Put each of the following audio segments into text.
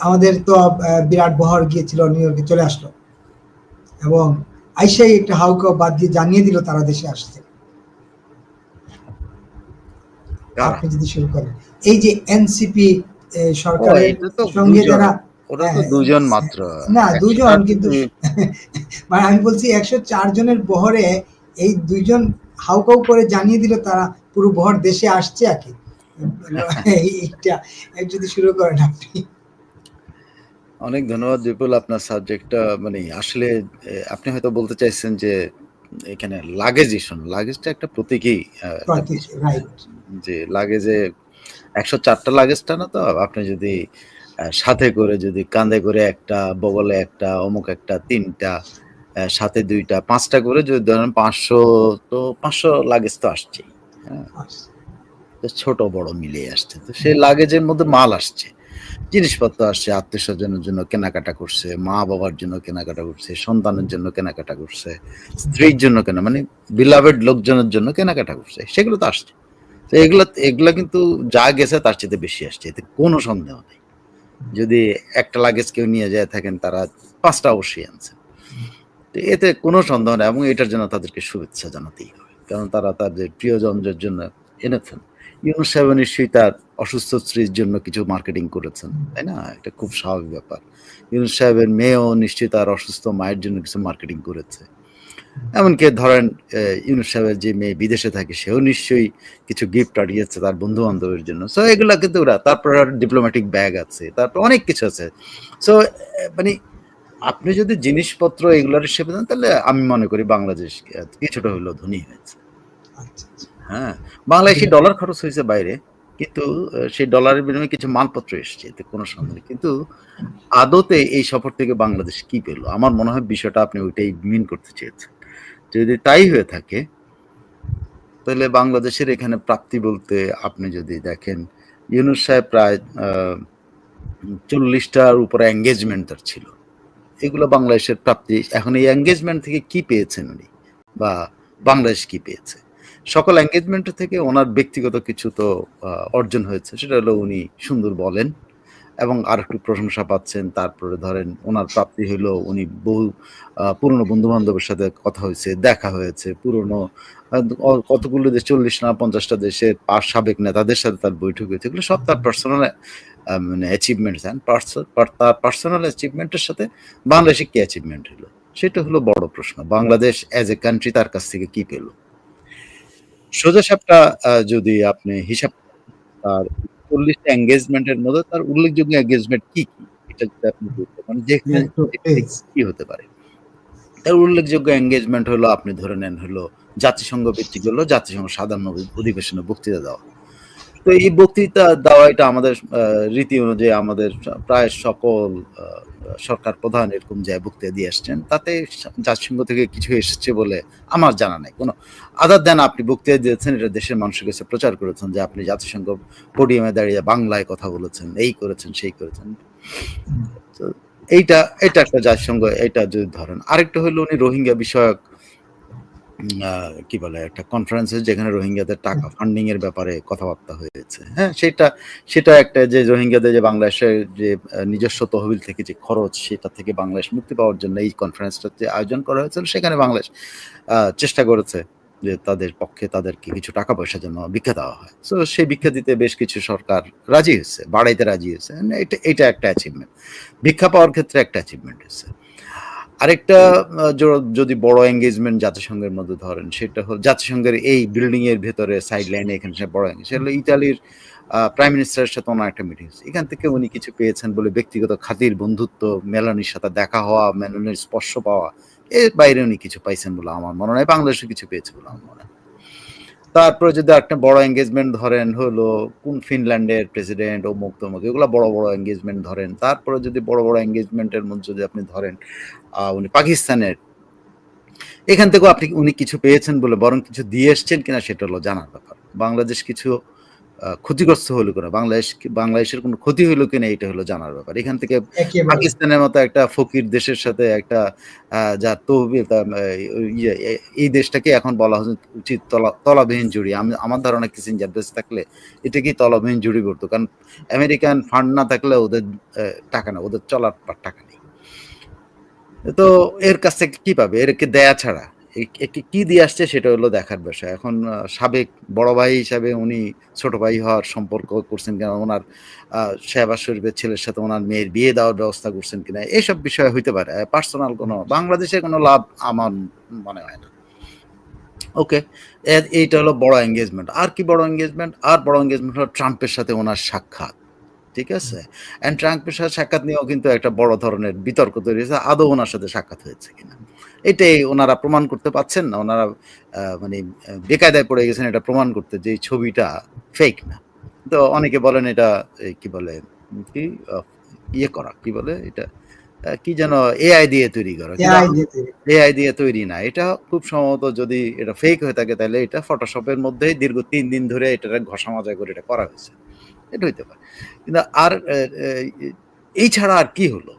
আমাদের তো বিরাট বহর গিয়েছিল, নিউ ইয়র্কে চলে আসলো এবং আইসাই একটা হাউকা বাদ দিয়ে জানিয়ে দিল তারা দেশে আসছে। আপনি যদি শুরু করেন, এই যে এনসিপি সরকারের সঙ্গে যারা, ওরা তো দুজন মাত্র, না দুজন, কিন্তু মানে আমি বলছি 104 জনের বহরে এই দুইজন হাউকাউ করে জানিয়ে দিল তারা পুরো বহর দেশে আসছে আর কি। এইটা যদি শুরু করেন আপনি। অনেক ধন্যবাদ বিপুল, আপনার সাবজেক্টটা মানে আসলে আপনি হয়তো বলতে চাইছেন যে এখানে লাগেজ ইস্যু, লাগেজটা একটা প্রতীকী, যে লাগেজে 104টা লাগেজটা না তো, আপনি যদি সাথে করে যদি কাঁধে করে একটা, বগলে একটা, অমুক একটা, 3টা, সাথে 2টা, 5টা করে যদি ধরেন 500, তো 500 লাগেজ তো আসছেই। হ্যাঁ, ছোট বড় মিলিয়ে আসছে। তো সেই লাগেজের মধ্যে মাল আসছে, জিনিসপত্র আসছে, আত্মীয় স্বজনের জন্য কেনাকাটা করছে, মা বাবার জন্য কেনাকাটা করছে, সন্তানের জন্য কেনাকাটা করছে, স্ত্রীর জন্য মানে বিলাভেড লোকজনের জন্য কেনাকাটা করছে, সেগুলো তো আসছে। তো এগুলা কিন্তু যা গেছে তার চেয়ে বেশি আসছে, এতে কোনো সন্দেহ নেই। যদি একটা লাগেজ কেউ নিয়ে যায় থাকেন, তারা 5টা অবশ্যই আনছে, তো এতে কোনো সন্দেহ নেই। এবং এটার জন্য তাদেরকে শুভেচ্ছা জানাতেই হবে, কারণ তারা তাদের প্রিয়জনদের জন্য এনেছেন। ইউনূস সাহেব নিশ্চয়ই তার অসুস্থ স্ত্রীর জন্য কিছু মার্কেটিং করেছেন, তাই না? এটা খুব স্বাভাবিক ব্যাপার। ইউনূস সাহেবের মেয়েও নিশ্চয়ই তার অসুস্থ মায়ের জন্য কিছু মার্কেটিং করেছে। এমনকি ধরেন ইউনূস সাহেবের যে মেয়ে বিদেশে থাকে, সেও নিশ্চয়ই কিছু গিফট পাঠিয়েছে তার বন্ধু বান্ধবের জন্য। সো এগুলা কিন্তু ওরা, তারপর ডিপ্লোম্যাটিক ব্যাগ আছে, তারপর অনেক কিছু আছে। সো মানে আপনি যদি জিনিসপত্র এগুলোর হিসেবে দেন, তাহলে আমি মনে করি বাংলাদেশ কিছুটা হইলেও ধনী হয়েছে। হ্যাঁ, বাংলাদেশি ডলার খরচ হয়েছে বাইরে, কিন্তু সেই ডলারের বিনিময়ে কিছু মালপত্র এসছে, এতে কোনো সন্দেহ নেই। কিন্তু আদতে এই সফর থেকে বাংলাদেশ কি পেল? আমার মনে হয় বিষয়টা আপনি ওইটাই মিন করতে চেয়েছেন। যদি তাই হয়ে থাকে, তাহলে বাংলাদেশের এখানে প্রাপ্তি বলতে আপনি যদি দেখেন, ইউনূস সাহেব প্রায় 40টার উপরে এঙ্গেজমেন্ট তার ছিল। এগুলো বাংলাদেশের প্রাপ্তি। এখন এই এঙ্গেজমেন্ট থেকে কি পেয়েছেন উনি, বা বাংলাদেশ কি পেয়েছে? সকল এঙ্গেজমেন্ট থেকে ওনার ব্যক্তিগত কিছু তো অর্জন হয়েছে, সেটা হলো উনি সুন্দর বলেন এবং আর একটু প্রশংসা পাচ্ছেন। তারপরে ধরেন ওনার প্রাপ্তি হলো উনি বহু পুরনো বন্ধু বান্ধবের সাথে কথা হয়েছে, দেখা হয়েছে, পুরনো কতগুলো দেশ, 40 না 50টা দেশের সাবেক নেতাদের সাথে তার বৈঠক হয়েছে। এগুলো সব তার পার্সোনাল মানে অ্যাচিভমেন্টস। তার পার্সোনাল অ্যাচিভমেন্টের সাথে বাংলাদেশে কি অ্যাচিভমেন্ট হলো, সেটা হলো বড় প্রশ্ন। বাংলাদেশ অ্যাজ এ কান্ট্রি তার কাছ থেকে কি পেল? সোজা সাপটা যদি আপনি হিসাব তার 40টা এঙ্গেজমেন্টের মধ্যে তার উল্লেখযোগ্য এঙ্গেজমেন্ট কি কি, এটা যদি আপনি বলতে পারেন যেখানে কি হতে পারে। তার উল্লেখযোগ্য এঙ্গেজমেন্ট হলো, আপনি ধরে নেন হলো জাতিসংঘ ভিত্তিক হলো জাতিসংঘ সাধারণ অধিবেশনে বক্তৃতা দেওয়া। তো এই বক্তৃতা দেওয়া, এটা আমাদের রীতি অনুযায়ী আমাদের প্রায় সকল সরকার প্রধান এরকম যে বক্তৃতা দিয়ে আসছেন, তাতে জাতিসংঘ থেকে কিছু এসেছে বলে আমার জানা নাই। কোনো আদার দেন আপনি বক্তৃতা দিয়েছেন, এটা দেশের মানুষের কাছে প্রচার করেছেন যে আপনি জাতিসংঘ পোডিয়ামে দাঁড়িয়ে বাংলায় কথা বলেছেন, এই করেছেন, সেই করেছেন। তো এটা একটা জাতিসংঘ, এটা যদি ধরেন। আরেকটা হলো উনি রোহিঙ্গা বিষয়ক কি বলে একটা কনফারেন্সে, যেখানে রোহিঙ্গাদের টাকা ফান্ডিং এর ব্যাপারে কথাবার্তা হয়েছে। হ্যাঁ, সেটা একটা, যে রোহিঙ্গাদের যে বাংলাদেশের যে নিজস্ব তহবিল থেকে যে খরচ, সেটা থেকে বাংলাদেশ মুক্তি পাওয়ার জন্য এই কনফারেন্সটা যে আয়োজন করা হয়েছিল, সেখানে বাংলাদেশ চেষ্টা করেছে যে তাদের পক্ষে তাদেরকে কিছু টাকা পয়সা যেন ভিক্ষা দেওয়া হয়। সো সেই ভিক্ষা দিতে বেশ কিছু সরকার রাজি হয়েছে, বাড়াইতে রাজি হয়েছে। এটা একটা অ্যাচিভমেন্ট, ভিক্ষা পাওয়ার ক্ষেত্রে একটা অ্যাচিভমেন্ট হয়েছে। আরেকটা যদি বড় এঙ্গেজমেন্ট জাতিসংঘের মধ্যে ধরেন, সেটা হল জাতিসংঘের এই বিল্ডিং এর ভেতরে সাইড লাইনে এখানে বড় এঙ্গেজ, সেটা হলো ইতালির প্রাইম মিনিস্টারের সাথে ওনার একটা মিটিং হয়েছে। এখান থেকে উনি কিছু পেয়েছেন বলে ব্যক্তিগত খাতির, বন্ধুত্ব, মেলানির সাথে দেখা হওয়া, মেলানির স্পর্শ পাওয়া, এর বাইরে উনি কিছু পাইছেন বলে আমার মনে হয়। বাংলাদেশে কিছু পেয়েছে বলে আমার মনে হয়। তারপরে যদি একটা বড় এঙ্গেজমেন্ট ধরেন হলো কোন ফিনল্যান্ডের প্রেসিডেন্ট অমুক তমুক, এগুলো বড় বড় এঙ্গেজমেন্ট ধরেন। তারপরে যদি বড় বড় এঙ্গেজমেন্টের মধ্যে যদি আপনি ধরেন উনি পাকিস্তানের, এখান থেকেও উনি কিছু পেয়েছেন বলে, বরং কিছু দিয়ে এসছেন কিনা সেটা হলো জানার ব্যাপার। বাংলাদেশ কিছু ক্ষতিগ্রস্ত হলো কিনা, বাংলাদেশের কোনো ক্ষতি হলো কিনা, এটা হলো জানার ব্যাপার। এখান থেকে একেবারে পাকিস্তানের মতো একটা ফকির দেশের সাথে একটা যার তহবিল এই দেশটাকে এখন বলা উচিত তলাবিহীন জুড়ি। আমার ধারণা কিসিঞ্জার দেশ থাকলে এটাকেই তলাবিহীন জুড়ি করতো, কারণ আমেরিকান ফান্ড না থাকলে ওদের টাকা না, ওদের চলার টাকা নেই। তো এর কাছ থেকে কি পাবে? এরকে দেয়া ছাড়া একে কি দিয়ে আসছে সেটা হলো দেখার বিষয়। এখন সাবেক বড় ভাই হিসাবে উনি ছোট ভাই হওয়ার সম্পর্ক করছেন কিনা, ওনার শেহবাজ শরীফের ছেলের সাথে ওনার মেয়ের বিয়ে দেওয়ার ব্যবস্থা করছেন কিনা, এইসব বিষয় হইতে পারে। পার্সোনাল কোনো বাংলাদেশের কোনো লাভ আমার মনে হয় না। ওকে, এইটা হলো বড় এঙ্গেজমেন্ট। আর কি বড় এঙ্গেজমেন্ট? আর বড় এঙ্গেজমেন্ট হলো ট্রাম্পের সাথে ওনার সাক্ষাৎ। ঠিক আছে, এন্ড ট্রাম্পের সাথে সাক্ষাৎ নিয়েও কিন্তু একটা বড় ধরনের বিতর্ক তৈরি হয়েছে, আদৌ ওনার সাথে সাক্ষাৎ হয়েছে কিনা। এটাই ওনারা প্রমাণ করতে পারছেন না, ওনারা মানে বেকায়দায় পড়ে গেছেন এটা প্রমাণ করতে যে এই ছবিটা ফেক না। তো অনেকে বলেন এটা কি বলে, কি ইয়ে করা, কি বলে এটা, কি যেন এআই দিয়ে তৈরি করা, এআই দিয়ে তৈরি না, এটা খুব সম্ভবত যদি এটা ফেক হয়ে থাকে তাহলে এটা ফটোশপের মধ্যেই দীর্ঘ 3 দিন ধরে এটা ঘষা মাজা করে এটা করা হয়েছে, এটা হইতে পারে। কিন্তু আর এই ছাড়া আর কি হলো?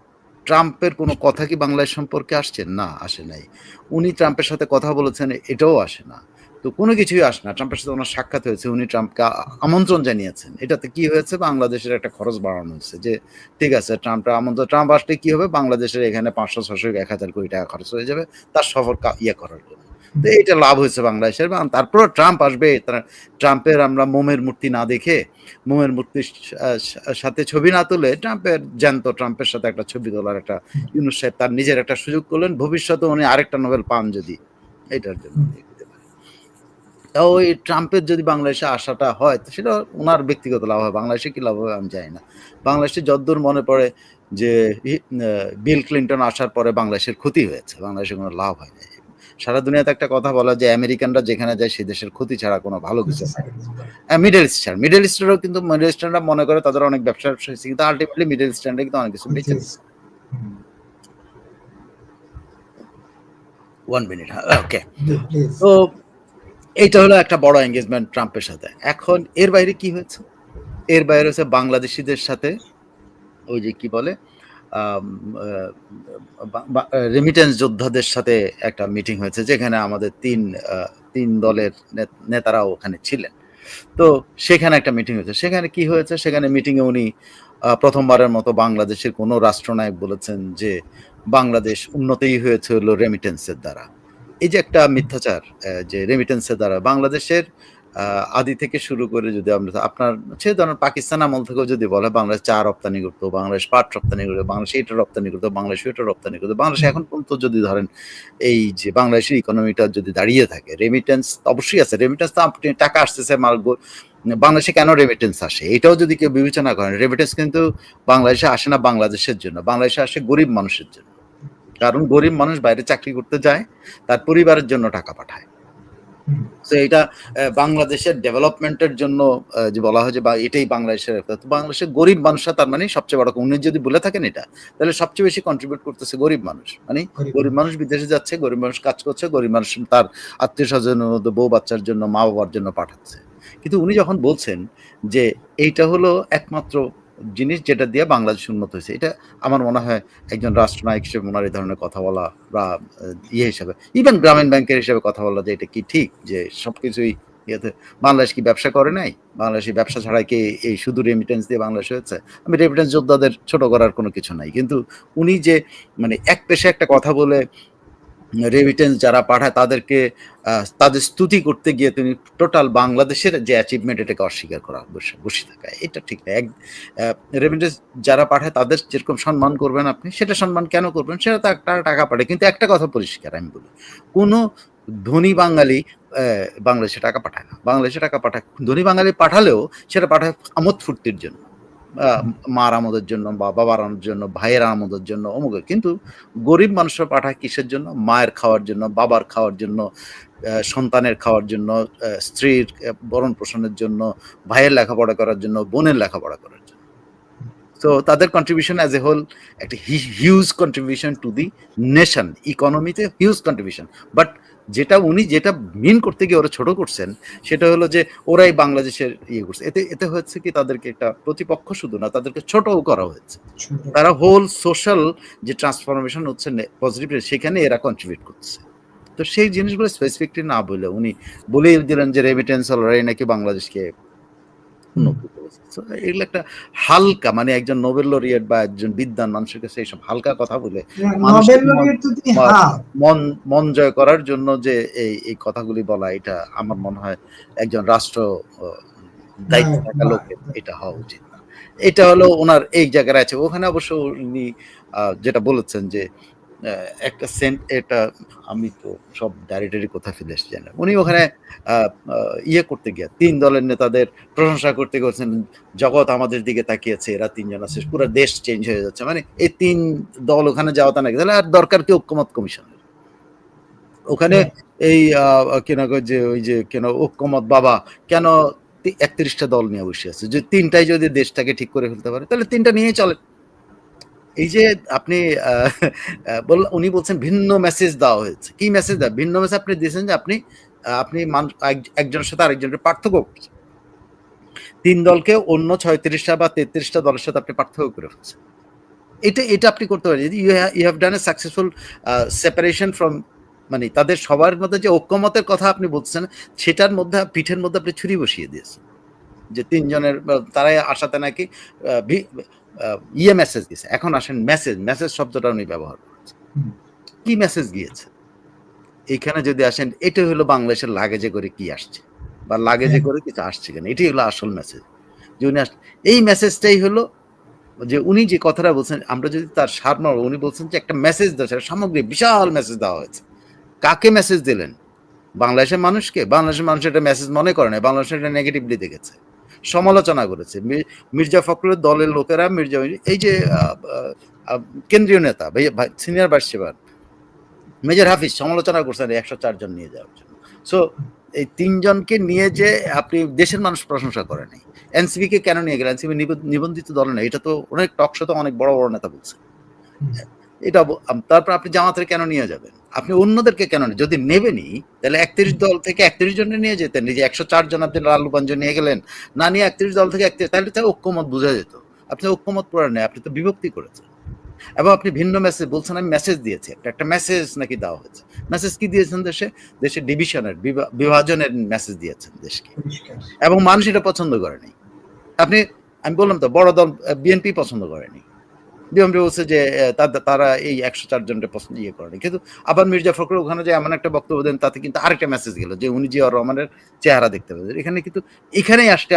ট্রাম্পের কোনো কথা কি বাংলাদেশ সম্পর্কে আসছে? না, আসে নাই। উনি ট্রাম্পের সাথে কথা বলেছেন, এটাও আসে না। তো কোনো কিছুই আসে না। ট্রাম্পের সাথে ওনার সাক্ষাৎ হয়েছে, উনি ট্রাম্পকে আমন্ত্রণ জানিয়েছেন। এটাতে কি হয়েছে? বাংলাদেশের একটা খরচ বাড়ানো হয়েছে, যে ঠিক আছে ট্রাম্প আসলে কি হবে, বাংলাদেশের এখানে 500, 600, 1000 কোটি টাকা খরচ হয়ে যাবে তার সফর ইয়ে করার জন্য। তো এইটা লাভ হয়েছে বাংলাদেশের। তারপর ট্রাম্প আসবে, ট্রাম্পের আমরা মোমের মূর্তি না দেখে, মোমের মূর্তির সাথে ছবি না তুলে, ট্রাম্পের সাথে একটা ছবি তোলার একটা ইউনূস সাহেব তার নিজের একটা সুযোগ করলেন, ভবিষ্যতে উনি আরেকটা নোবেল পান যদি, এটার জন্য। ওই ট্রাম্পের যদি বাংলাদেশে আসাটা হয় তো সেটা ওনার ব্যক্তিগত লাভ হয়, বাংলাদেশে কি লাভ হবে আমি জানি না। বাংলাদেশে যতদূর মনে পড়ে যে বিল ক্লিন্টন আসার পরে বাংলাদেশের ক্ষতি হয়েছে, বাংলাদেশে কোনো লাভ হয় না। সারা দুনিয়াতে একটা কথা বলা যে আমেরিকানরা যেখানে যায় সে দেশের ক্ষতি ছাড়া কোনো ভালো কিছু হয় না। মিডল ইস্টেরও কিন্তু মিডল ইস্টার্নরা মনে করে তাদের অনেক ব্যবসা হয়েছে, কিন্তু আলটিমেটলি মিডল ইস্টার্নরা কিন্তু অনেক কিছু বেঁচে। 1 মিনিট, ওকে। তো এইটা হলো একটা বড় এঙ্গেজমেন্ট ট্রাম্পের সাথে। এখন এর বাইরে কি হয়েছে? এর বাইরে হচ্ছে বাংলাদেশিদের সাথে ওই যে কি বলে রেমিটেন্স যোদ্ধাদের সাথে একটা মিটিং হয়েছে, যেখানে আমাদের তিন দলের নেতারাও ওখানে ছিলেন। তো সেখানে একটা মিটিং হয়েছে। সেখানে কি হয়েছে? সেখানে মিটিংয়ে উনি প্রথমবারের মতো বাংলাদেশের কোনো রাষ্ট্রনায়ক বলেছেন যে বাংলাদেশ উন্নতি হয়েছে হলো রেমিটেন্সের দ্বারা। এই যে একটা মিথ্যাচার, যে রেমিটেন্সের দ্বারা বাংলাদেশের আদি থেকে শুরু করে যদি আমরা আপনার সে ধরেন পাকিস্তান আমল থেকেও যদি বলে বাংলাদেশ চা রপ্তানি করতো, বাংলাদেশ পাট রপ্তানি করতো, বাংলাদেশ এটা রপ্তানি করতো, বাংলাদেশ এটা রপ্তানি করতো, বাংলাদেশ এখন পর্যন্ত যদি ধরেন এই যে বাংলাদেশের ইকোনমিটা যদি দাঁড়িয়ে থাকে, রেমিটেন্স অবশ্যই আছে। রেমিটেন্স তো আপনি টাকা আসতেছে, বাংলাদেশে কেন রেমিটেন্স আসে এটাও যদি কেউ বিবেচনা করেন, রেমিটেন্স কিন্তু বাংলাদেশে আসে না বাংলাদেশের জন্য, বাংলাদেশে আসে গরিব মানুষের জন্য। কারণ গরিব মানুষ বাইরে চাকরি করতে যায়, তার পরিবারের জন্য টাকা পাঠায়। তো এটা বাংলাদেশের ডেভেলপমেন্টের জন্য যে বলা হয় যে বা এটাই বাংলাদেশের গরিব মানুষরা, তার মানে সবচেয়ে বড়, উনি যদি বলে থাকেন এটা, তাহলে সবচেয়ে বেশি কন্ট্রিবিউট করতেছে গরিব মানুষ। মানে গরিব মানুষ বিদেশে যাচ্ছে, গরিব মানুষ কাজ করছে, গরিব মানুষ তার আত্মীয় স্বজনের মধ্যে বউ বাচ্চার জন্য, মা বাবার জন্য পাঠাচ্ছে। কিন্তু উনি যখন বলছেন যে এইটা হলো একমাত্র জিনিস যেটা দিয়ে বাংলাদেশ উন্নত হয়েছে, এটা আমার মনে হয় একজন রাষ্ট্রনায়ক হিসেবে ওনার এই ধরনের কথা বলা, বা ইয়ে হিসাবে ইভেন গ্রামীণ ব্যাংকের হিসেবে কথা বলা, যে এটা কি ঠিক যে সবকিছুই ইয়েতে, বাংলাদেশ কি ব্যবসা করে নাই? বাংলাদেশি ব্যবসা ছাড়াই কি এই শুধু রেমিটেন্স দিয়ে বাংলাদেশ হয়েছে? আমি রেমিটেন্স যোদ্ধাদের ছোট করার কোনো কিছু নাই, কিন্তু উনি যে মানে এক পেশে একটা কথা বলে রেমিটেন্স যারা পাঠায় তাদেরকে তাদের স্তুতি করতে গিয়ে তিনি টোটাল বাংলাদেশের যে অ্যাচিভমেন্ট এটাকে অস্বীকার করা, বসে থাকা, এটা ঠিক না। রেমিটেন্স যারা পাঠায় তাদের যেরকম সম্মান করবেন আপনি, সেটা সম্মান কেন করবেন? সেটা তারা টাকা পাঠায়। কিন্তু একটা কথা পরিষ্কার আমি বলি, কোনো ধনী বাঙালি বাংলাদেশে টাকা পাঠায় না। বাংলাদেশে টাকা পাঠায়, ধনী বাঙালি পাঠালেও সেটা পাঠায় আমোদ ফুর্তির জন্য, মার আমোদের জন্য, বা বাবার আমোদের জন্য, ভাইয়ের আমোদের জন্য, অমুকের। কিন্তু গরিব মানুষরা পাঠায় কিসের জন্য? মায়ের খাওয়ার জন্য, বাবার খাওয়ার জন্য, সন্তানের খাওয়ার জন্য, স্ত্রীর ভরণ পোষণের জন্য, ভাইয়ের লেখাপড়া করার জন্য, বোনের লেখাপড়া করার জন্য। সো তাদের কন্ট্রিবিউশন অ্যাজ এ হোল একটা huge contribution to the nation, ইকোনমিতে হিউজ কন্ট্রিবিউশন। বাট যেটা মিন করতে গিয়ে ওরা ছোট করছেন সেটা হলো যে ওরাই বাংলাদেশের ইয়ে করছে। এতে এতে হচ্ছে কি তাদেরকে একটা প্রতিপক্ষ শুধু না, তাদেরকে ছোটও করা হয়েছে। তারা হোল সোশ্যাল যে ট্রান্সফরমেশন হচ্ছে পজিটিভ, সেখানে এরা কন্ট্রিবিউট করছে। তো সেই জিনিসগুলো স্পেসিফিকলি না বলে উনি বলেই দিলেন যে রেমিটেন্স অলরাই নাকি বাংলাদেশকে উন্নতি করেছে। So, এগুলো একটা হালকা, মানে একজন নোবেল লরিয়েট বা একজন বিদ্বান মানুষের কাছে এইসব হালকা কথা বলে নোবেল লরিয়েট তো তিনি মন জয় করার জন্য যে এই কথাগুলি বলা, এটা আমার মনে হয় একজন রাষ্ট্র দায়িত্ব থাকা লোকের এটা হওয়া উচিত না। এটা হলো ওনার এই জায়গায় আছে। ওখানে অবশ্য উনি যেটা বলেছেন যে একটা এটা আমি তো সব ডাইরেক্টরি কোথা ফেলে এসেছি জানেন, উনি ওখানে ইয়ে করতে গিয়ে 3 দলের নেতাদের প্রশংসা করতে গেছেন, জগৎ আমাদের দিকে তাকিয়েছে, এরা 3 জন আছে, পুরো দেশ চেঞ্জ হয়ে যাচ্ছে। মানে এই 3 দল ওখানে যাওয়াটা নাকি তাহলে আর দরকার কি ঐক্যমত কমিশনের? ওখানে এই কেন যে ওই যে কেন ঐক্যমত বাবা কেন 31টা দল নিয়ে বসে আছে, যে 3টাই যদি দেশটাকে ঠিক করে ফেলতে পারে তাহলে 3টা নিয়েই চলে। এই যে আপনি উনি বলছেন ভিন্ন মেসেজ দেওয়া হয়েছে। কি মেসেজ দেওয়া? ভিন্ন মেসেজ আপনি দিয়েছেন যে আপনি একজনের সাথে আরেকজনের পার্থক্য করছেন। 3 দলকে অন্য 36টা বা 33টা দলের সাথে আপনি পার্থক্য করে ফেলছেন। এটা আপনি করতে পারেন। You have done a successful separation from, মানে তাদের সবার মধ্যে যে ঐক্যমতের কথা আপনি বলছেন সেটার মধ্যে পিঠের মধ্যে আপনি ছুরি বসিয়ে দিয়েছেন, যে 3 জনের তারাই আসাতে নাকি ইয়ে মেসেজ দিয়েছে। এখন আসেন মেসেজ শব্দটা উনি ব্যবহার করেছেন। কি মেসেজ গিয়েছে এইখানে যদি আসেন, এটা হলো বাংলাদেশের লাগেজে করে কি আসছে বা লাগেজে করে কিছু আসছে কেন, এটাই হলো আসল মেসেজ। যে উনি এই মেসেজটাই হলো যে উনি যে কথাটা বলছেন, আমরা যদি তার সারমর্ম, উনি বলছেন যে একটা মেসেজ দেওয়া, সামগ্রিক বিশাল মেসেজ দেওয়া হয়েছে। কাকে মেসেজ দিলেন? বাংলাদেশের মানুষকে? বাংলাদেশের মানুষ এটা মেসেজ মনে করে না, বাংলাদেশের এটা নেগেটিভলি দেখেছে, সমালোচনা করেছে। মির্জা ফখরুলের দলের লোকেরা এই যে কেন্দ্রীয় নেতা সিনিয়র ভাইস চেয়ারম্যান মেজর হাফিজ সমালোচনা করছেন 104 জন নিয়ে যাওয়ার জন্য। সো এই 3 জনকে নিয়ে যে আপনি দেশের মানুষ প্রশংসা করে নাই। এনসিপি কে কেন নিয়ে গেলেন? এনসিপি নিবন্ধিত দল না, এটা তো অনেক টক শোতে অনেক বড় বড় নেতা বলছে। এটা তারপর আপনি জামাতের কেন নিয়ে যাবেন? আপনি অন্যদেরকে কেন, যদি নেবেনই তাহলে 31 দল থেকে 31 জনে নিয়ে যেতেন। এই যে 104 জন আপনি লালুগঞ্জ নিয়ে গেলেন, না নিয়ে 31 দল থেকে 31, তাহলে তো ঐক্যমত বোঝা যেত। আপনি ঐক্যমত করেন নাই, আপনি তো বিভক্তি করেছেন। এবং আপনি ভিন্ন মেসেজ বলছেন, আমি মেসেজ দিয়েছি, একটা মেসেজ নাকি দেওয়া হয়েছে। মেসেজ কি দিয়েছেন? দেশে ডিভিশনের, বিভাজনের মেসেজ দিয়েছেন দেশকে, এবং মানুষ এটা পছন্দ করেনি। আমি বললাম তো বড় দল বিএনপি পছন্দ করেনি। বিএনপি বলছে যে তারা এই 104 জনকে পছন্দ করেনি। কিন্তু আবার মির্জা ফখরুল ওখানে যে এমন একটা বক্তব্য দেন, তাতে কিন্তু আরেকটা মেসেজ গেল যে উনি জিয়াউর রহমানের চেহারা দেখতে পেয়েছেন। এখানে কিন্তু এখানেই আসতে